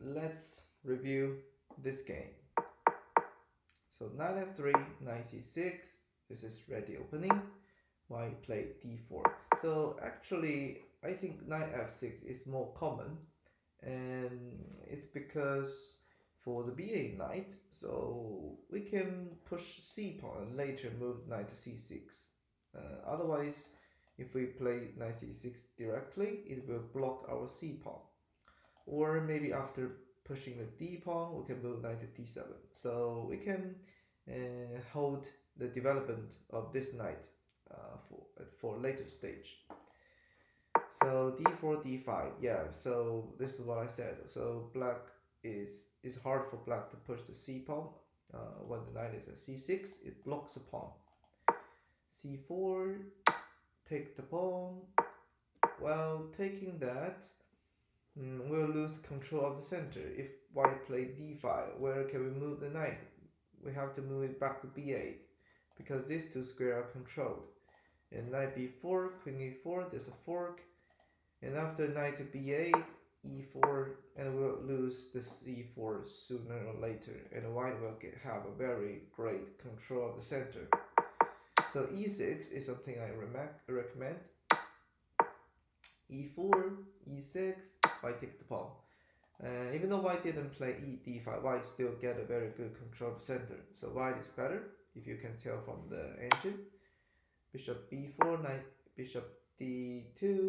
let's review this game. So knight f3, knight c6. This is ready opening. White play d4. So actually, I think knight f6 is more common, and it's because for the ba knight, so we can push c pawn and later move knight to c6. Otherwise, if we play knight c6 directly, it will block our c pawn. Or maybe after pushing the d pawn, we can move knight to d7. So we can hold the development of this knight for later stage. So d4, d5, yeah. So this is what I said. So black is hard for black to push the c pawn. When the knight is at c6, it blocks a pawn. c4, take the pawn. Well, taking that, we'll lose control of the center. If white play d5, where can we move the knight? We have to move it back to b8 because these two squares are controlled. And knight b4, queen e4, there's a fork. And after knight to b8, e4, and we'll lose the c4 sooner or later. And white will have a very great control of the center. So e6 is something I recommend. e4, e6, white take the pawn. Even though white didn't play d5, white still get a very good control of the center. So white is better, if you can tell from the engine. Bishop b4, knight, bishop d2,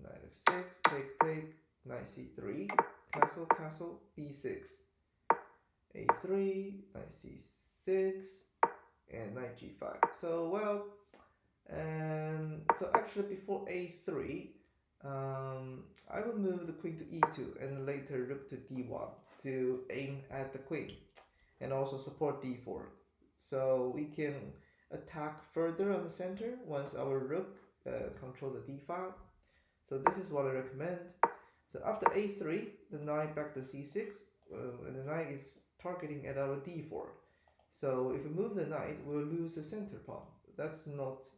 knight f6, take, knight c3, castle, castle, b6, a3, knight c6, and knight g5. So well, so actually before a3, I will move the queen to e2 and later rook to d1 to aim at the queen and also support d4. So we can attack further on the center once our rook control the d file. So this is what I recommend. So after a3, the knight back to c6, and the knight is targeting at our d4. So if we move the knight, we'll lose the center pawn. That's not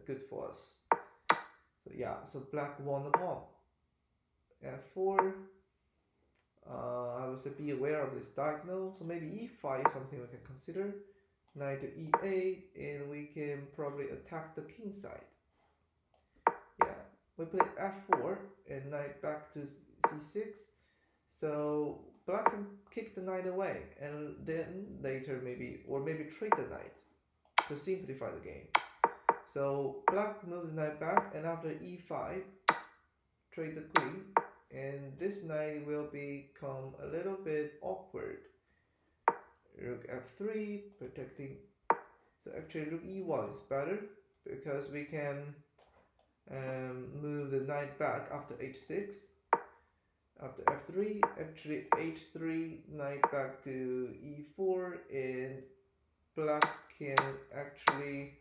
good for us. So yeah, so black won the pawn. f4. I would say be aware of this diagonal. So maybe e5 is something we can consider. Knight to e8, and we can probably attack the king side. Yeah, we play f4 and knight back to c6. So black can kick the knight away, and then later maybe trade the knight to simplify the game. So black moves the knight back, and after e5, trade the queen, and this knight will become a little bit awkward. Rook f3, protecting. So actually rook e1 is better because we can move the knight back after h6. After f3, actually h3, knight back to e4, and black can actually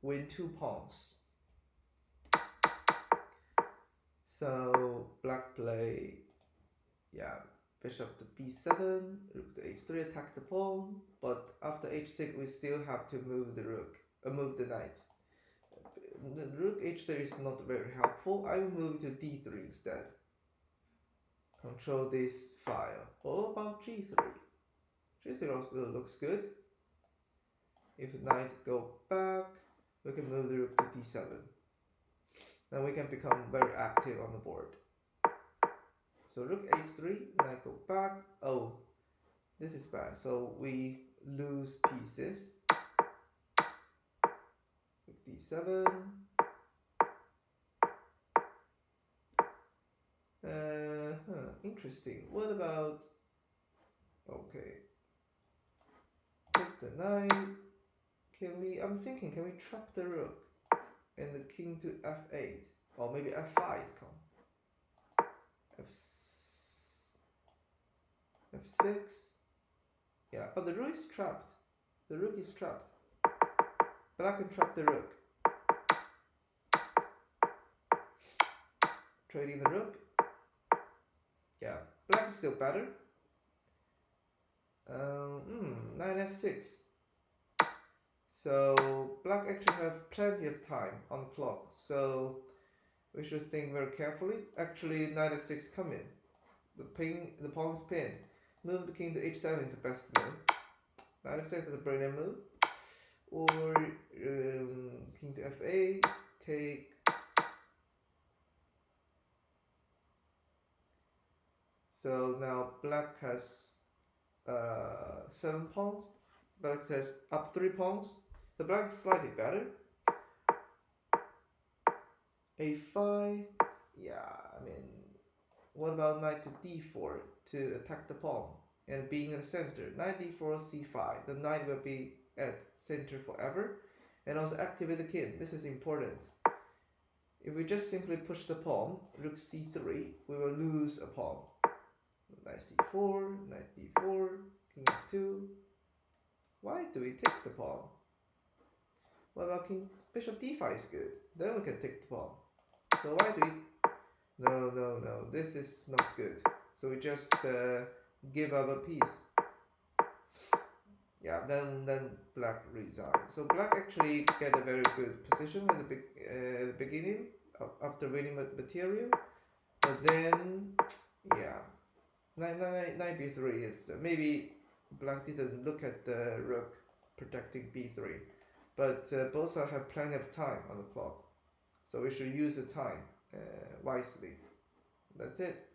win 2 pawns. So black play, yeah, bishop to b7, rook to h3, attack the pawn. But after h6, we still have to move the rook, move the knight. The rook h3 is not very helpful. I will move to d3 instead. Control this file. What about g3? g3 also looks good. If knight go back, we can move the rook to d7. Then we can become very active on the board. So rook h3, knight go back. Oh, this is bad. So we lose pieces. Rook d7. Interesting. What about? Okay. Take the knight. Can we? I'm thinking. Can we trap the rook and the king to f8, or maybe f5 is come. f6. Yeah, but the rook is trapped. The rook is trapped. Black can trap the rook. Trading the rook. Yeah, black is still better. Knight f6. So black actually have plenty of time on the clock. So we should think very carefully. Actually, knight f6 come in. the pawn is pinned. Move the king to h7 is the best move. Knight f6 is a brilliant move. Or king to f8, take. So now black has 7 pawns. Black has up 3 pawns. The black is slightly better. a5. Yeah, I mean, what about knight to d4 to attack the pawn and being in the center? Knight d4, c5. The knight will be at center forever, and also activate the king. This is important. If we just simply push the pawn, rook c3, we will lose a pawn. Knight c4, knight d4, king f2. Why do we take the pawn? What about king bishop d5 is good. Then we can take the pawn. So why do we? No. This is not good. So we just give up a piece. Yeah. Then black resigns. So black actually get a very good position at the beginning after winning material. But then, yeah, knight b3 is maybe black didn't look at the rook protecting b3, but both sides have plenty of time on the clock, so we should use the time wisely. That's it.